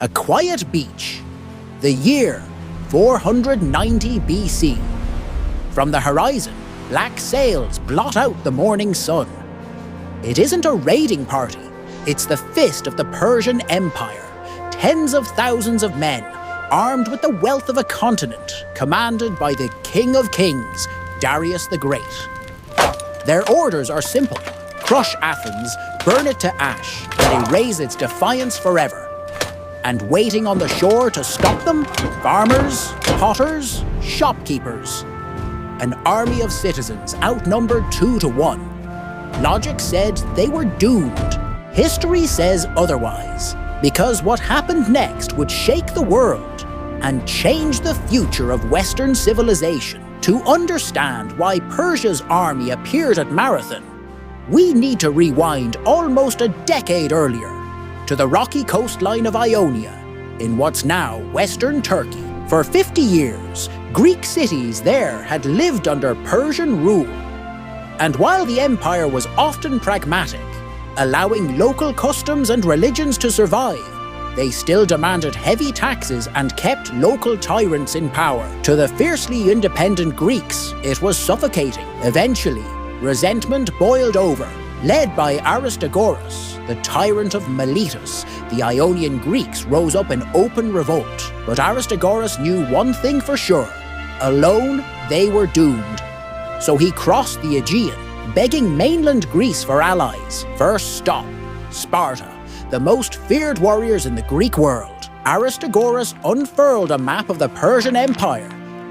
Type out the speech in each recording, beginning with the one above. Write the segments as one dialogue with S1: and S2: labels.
S1: A quiet beach. The year 490 BC. From the horizon, black sails blot out the morning sun. It isn't a raiding party, it's the fist of the Persian Empire. Tens of thousands of men, armed with the wealth of a continent, commanded by the King of Kings, Darius the Great. Their orders are simple: crush Athens, burn it to ash, and erase its defiance forever. And waiting on the shore to stop them, farmers, potters, shopkeepers. An army of citizens outnumbered 2 to 1. Logic said they were doomed. History says otherwise, because what happened next would shake the world and change the future of Western civilization. To understand why Persia's army appeared at Marathon, we need to rewind almost a decade earlier, to the rocky coastline of Ionia, in what's now Western Turkey. For 50 years, Greek cities there had lived under Persian rule. And while the empire was often pragmatic, allowing local customs and religions to survive, they still demanded heavy taxes and kept local tyrants in power. To the fiercely independent Greeks, it was suffocating. Eventually, resentment boiled over. Led by Aristagoras, the tyrant of Miltiades, the Ionian Greeks rose up in open revolt. But Aristagoras knew one thing for sure: alone, they were doomed. So he crossed the Aegean, begging mainland Greece for allies. First stop, Sparta, the most feared warriors in the Greek world. Aristagoras unfurled a map of the Persian Empire,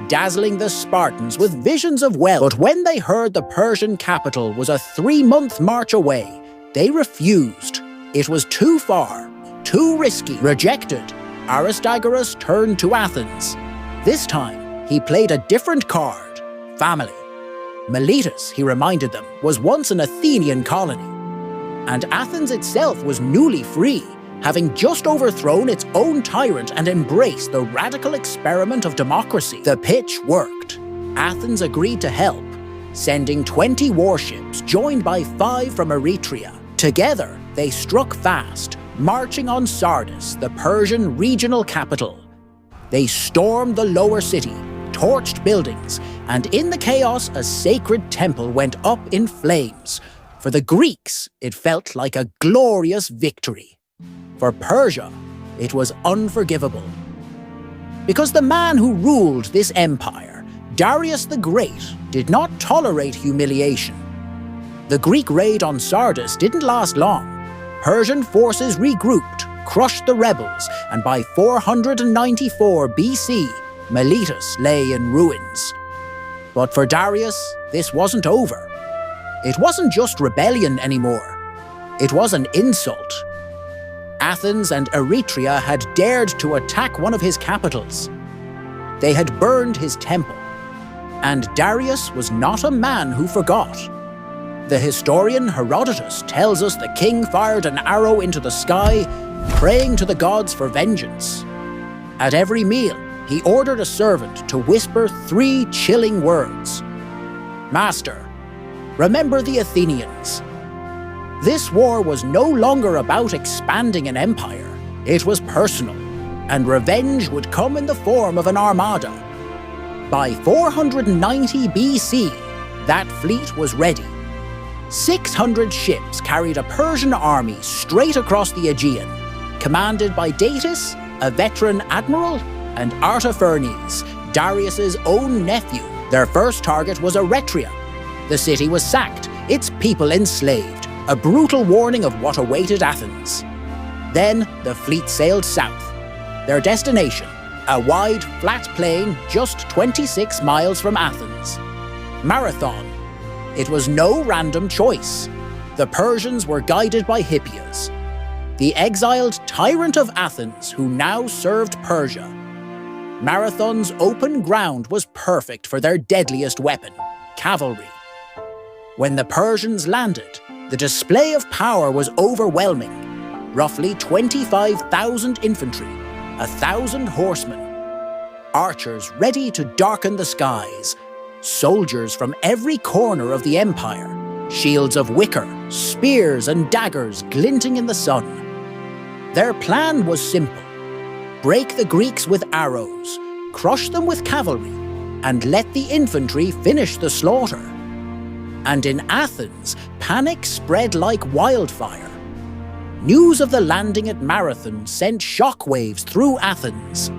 S1: dazzling the Spartans with visions of wealth. But when they heard the Persian capital was a 3-month march away, they refused. It was too far, too risky. Rejected, Aristagoras turned to Athens. This time, he played a different card: family. Miltiades, he reminded them, was once an Athenian colony. And Athens itself was newly free, having just overthrown its own tyrant and embraced the radical experiment of democracy. The pitch worked. Athens agreed to help, sending 20 warships joined by 5 from Eretria. Together, they struck fast, marching on Sardis, the Persian regional capital. They stormed the lower city, torched buildings, and in the chaos, a sacred temple went up in flames. For the Greeks, it felt like a glorious victory. For Persia, it was unforgivable. Because the man who ruled this empire, Darius the Great, did not tolerate humiliation. The Greek raid on Sardis didn't last long. Persian forces regrouped, crushed the rebels, and by 494 BC, Miletus lay in ruins. But for Darius, this wasn't over. It wasn't just rebellion anymore. It was an insult. Athens and Eretria had dared to attack one of his capitals. They had burned his temple. And Darius was not a man who forgot. The historian Herodotus tells us the king fired an arrow into the sky, praying to the gods for vengeance. At every meal, he ordered a servant to whisper 3 chilling words: "Master, remember the Athenians." This war was no longer about expanding an empire. It was personal, and revenge would come in the form of an armada. By 490 BC, that fleet was ready. 600 ships carried a Persian army straight across the Aegean, commanded by Datis, a veteran admiral, and Artaphernes, Darius's own nephew. Their first target was Eretria. The city was sacked, its people enslaved, a brutal warning of what awaited Athens. Then the fleet sailed south. Their destination, a wide, flat plain just 26 miles from Athens. Marathon. It was no random choice. The Persians were guided by Hippias, the exiled tyrant of Athens who now served Persia. Marathon's open ground was perfect for their deadliest weapon: cavalry. When the Persians landed, the display of power was overwhelming. Roughly 25,000 infantry, 1,000 horsemen, archers ready to darken the skies, soldiers from every corner of the empire, shields of wicker, spears and daggers glinting in the sun. Their plan was simple: break the Greeks with arrows, crush them with cavalry, and let the infantry finish the slaughter. And in Athens, panic spread like wildfire. News of the landing at Marathon sent shockwaves through Athens.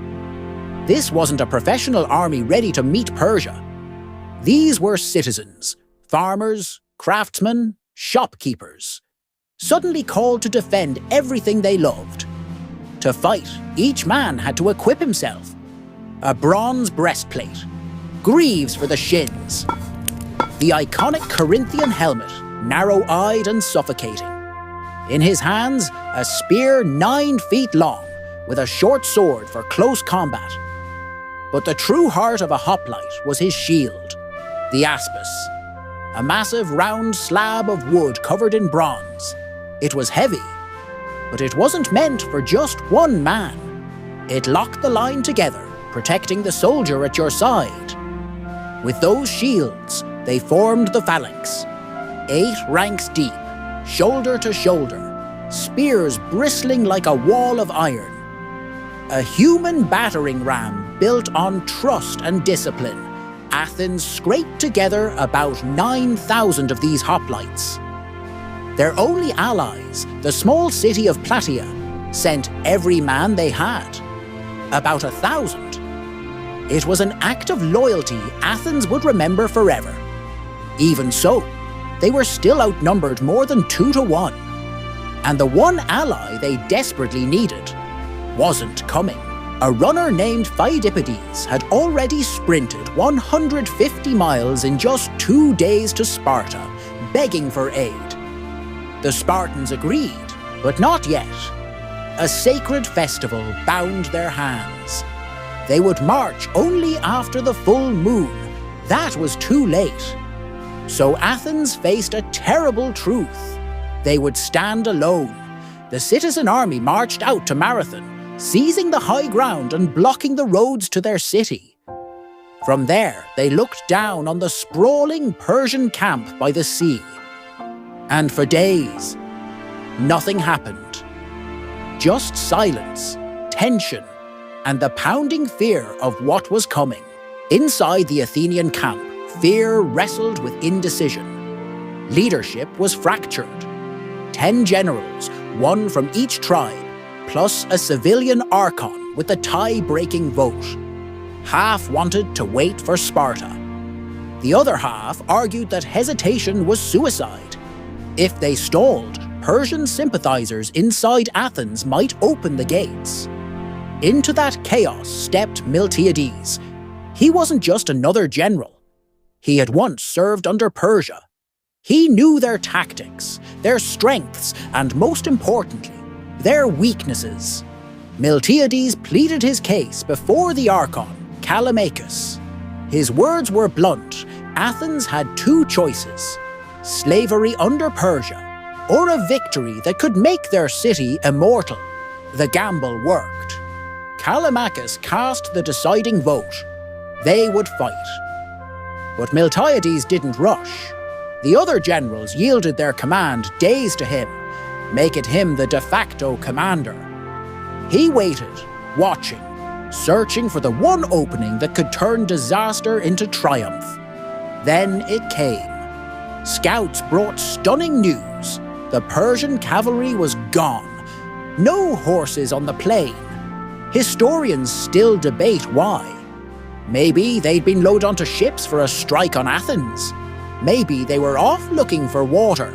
S1: This wasn't a professional army ready to meet Persia. These were citizens, farmers, craftsmen, shopkeepers, suddenly called to defend everything they loved. To fight, each man had to equip himself. A bronze breastplate, greaves for the shins, the iconic Corinthian helmet, narrow-eyed and suffocating. In his hands, a spear 9 feet long, with a short sword for close combat. But the true heart of a hoplite was his shield, the aspis, a massive round slab of wood covered in bronze. It was heavy, but it wasn't meant for just one man. It locked the line together, protecting the soldier at your side. With those shields, they formed the phalanx, 8 ranks deep, shoulder to shoulder, spears bristling like a wall of iron. A human battering ram built on trust and discipline, Athens scraped together about 9,000 of these hoplites. Their only allies, the small city of Plataea, sent every man they had, about 1,000. It was an act of loyalty Athens would remember forever. Even so, they were still outnumbered more than 2 to 1. And the one ally they desperately needed wasn't coming. A runner named Phidippides had already sprinted 150 miles in just 2 days to Sparta, begging for aid. The Spartans agreed, but not yet. A sacred festival bound their hands. They would march only after the full moon. That was too late. So Athens faced a terrible truth. They would stand alone. The citizen army marched out to Marathon, seizing the high ground and blocking the roads to their city. From there, they looked down on the sprawling Persian camp by the sea. And for days, nothing happened. Just silence, tension, and the pounding fear of what was coming. Inside the Athenian camp, fear wrestled with indecision. Leadership was fractured. 10 generals, 1 from each tribe, plus a civilian archon with a tie-breaking vote. Half wanted to wait for Sparta. The other half argued that hesitation was suicide. If they stalled, Persian sympathizers inside Athens might open the gates. Into that chaos stepped Miltiades. He wasn't just another general. He had once served under Persia. He knew their tactics, their strengths, and most importantly, their weaknesses. Miltiades pleaded his case before the Archon, Callimachus. His words were blunt. Athens had 2 choices: slavery under Persia, or a victory that could make their city immortal. The gamble worked. Callimachus cast the deciding vote. They would fight. But Miltiades didn't rush. The other generals yielded their command days to him, making him the de facto commander. He waited, watching, searching for the one opening that could turn disaster into triumph. Then it came. Scouts brought stunning news. The Persian cavalry was gone. No horses on the plain. Historians still debate why. Maybe they'd been loaded onto ships for a strike on Athens. Maybe they were off looking for water.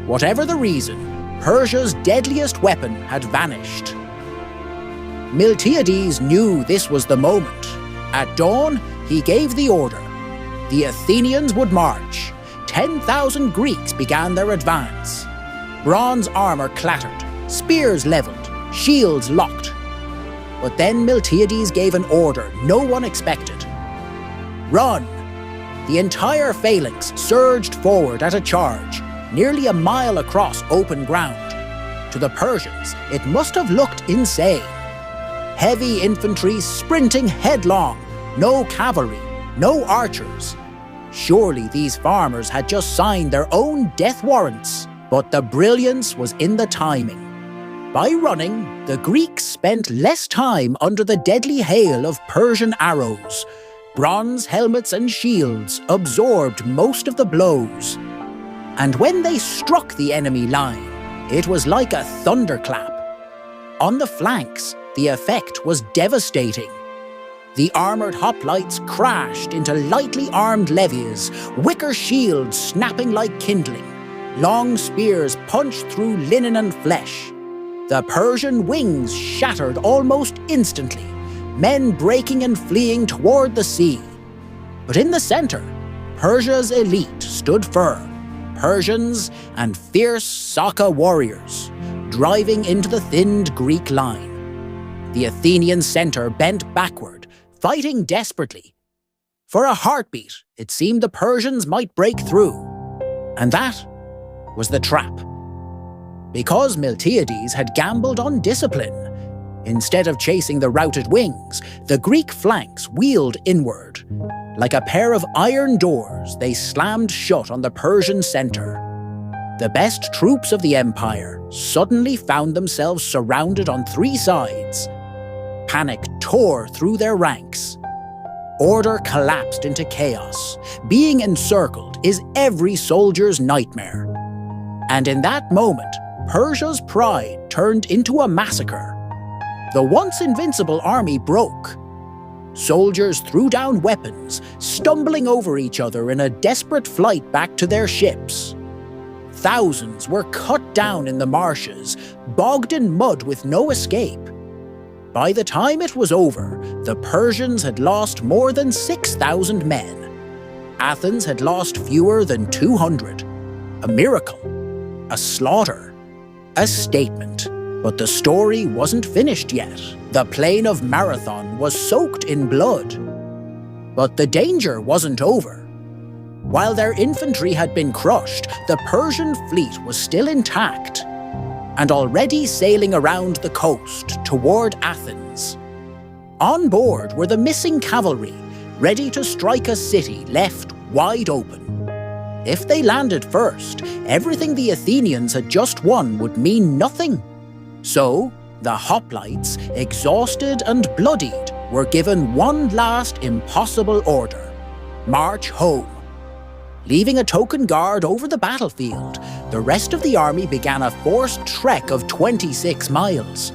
S1: Whatever the reason, Persia's deadliest weapon had vanished. Miltiades knew this was the moment. At dawn, he gave the order. The Athenians would march. 10,000 Greeks began their advance. Bronze armor clattered, spears leveled, shields locked. But then Miltiades gave an order no one expected. Run! The entire phalanx surged forward at a charge, nearly a mile across open ground. To the Persians, it must have looked insane. Heavy infantry sprinting headlong, no cavalry, no archers. Surely these farmers had just signed their own death warrants, but the brilliance was in the timing. By running, the Greeks spent less time under the deadly hail of Persian arrows. Bronze helmets and shields absorbed most of the blows. And when they struck the enemy line, it was like a thunderclap. On the flanks, the effect was devastating. The armoured hoplites crashed into lightly armed levies, wicker shields snapping like kindling. Long spears punched through linen and flesh. The Persian wings shattered almost instantly, men breaking and fleeing toward the sea. But in the centre, Persia's elite stood firm, Persians and fierce Saka warriors, driving into the thinned Greek line. The Athenian centre bent backward, fighting desperately. For a heartbeat, it seemed the Persians might break through. And that was the trap. Because Miltiades had gambled on discipline. Instead of chasing the routed wings, the Greek flanks wheeled inward. Like a pair of iron doors, they slammed shut on the Persian centre. The best troops of the empire suddenly found themselves surrounded on three sides. Panic tore through their ranks. Order collapsed into chaos. Being encircled is every soldier's nightmare. And in that moment, Persia's pride turned into a massacre. The once invincible army broke. Soldiers threw down weapons, stumbling over each other in a desperate flight back to their ships. Thousands were cut down in the marshes, bogged in mud with no escape. By the time it was over, the Persians had lost more than 6,000 men. Athens had lost fewer than 200. A miracle. A slaughter. A statement. But the story wasn't finished yet. The plain of Marathon was soaked in blood. But the danger wasn't over. While their infantry had been crushed, the Persian fleet was still intact and already sailing around the coast toward Athens. On board were the missing cavalry, ready to strike a city left wide open. If they landed first, everything the Athenians had just won would mean nothing. So, the hoplites, exhausted and bloodied, were given one last impossible order: march home. Leaving a token guard over the battlefield, the rest of the army began a forced trek of 26 miles.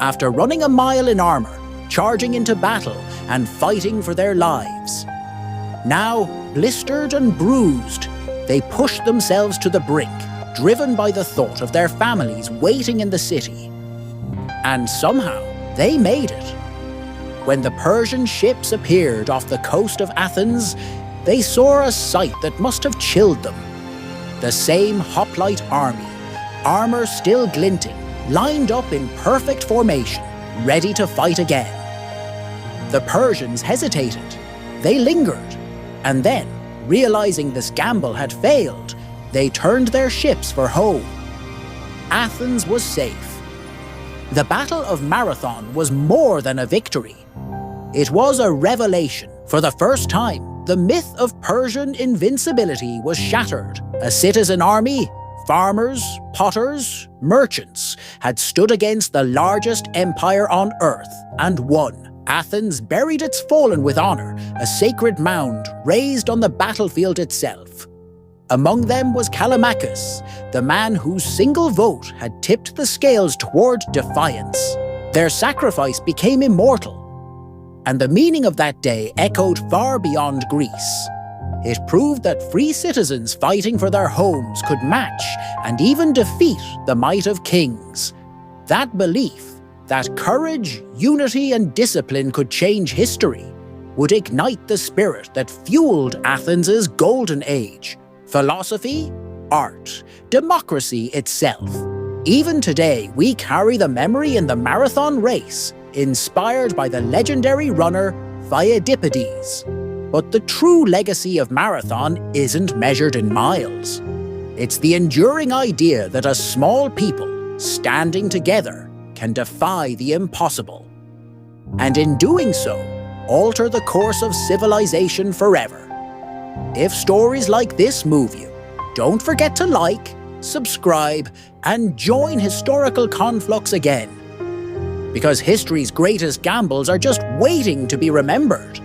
S1: After running a mile in armour, charging into battle, and fighting for their lives. Now, blistered and bruised, they pushed themselves to the brink, driven by the thought of their families waiting in the city. And somehow, they made it. When the Persian ships appeared off the coast of Athens, they saw a sight that must have chilled them. The same hoplite army, armour still glinting, lined up in perfect formation, ready to fight again. The Persians hesitated. They lingered. And then, realizing this gamble had failed, they turned their ships for home. Athens was safe. The Battle of Marathon was more than a victory. It was a revelation. For the first time, the myth of Persian invincibility was shattered. A citizen army, farmers, potters, merchants, had stood against the largest empire on earth and won. Athens buried its fallen with honor, a sacred mound raised on the battlefield itself. Among them was Callimachus, the man whose single vote had tipped the scales toward defiance. Their sacrifice became immortal, and the meaning of that day echoed far beyond Greece. It proved that free citizens fighting for their homes could match and even defeat the might of kings. That belief, that courage, unity, and discipline could change history, would ignite the spirit that fueled Athens' golden age. Philosophy, art, democracy itself. Even today, we carry the memory in the marathon race, inspired by the legendary runner Miltiades. But the true legacy of marathon isn't measured in miles. It's the enduring idea that a small people, standing together, can defy the impossible. And in doing so, alter the course of civilization forever. If stories like this move you, don't forget to like, subscribe, and join historical conflux again. Because history's greatest gambles are just waiting to be remembered.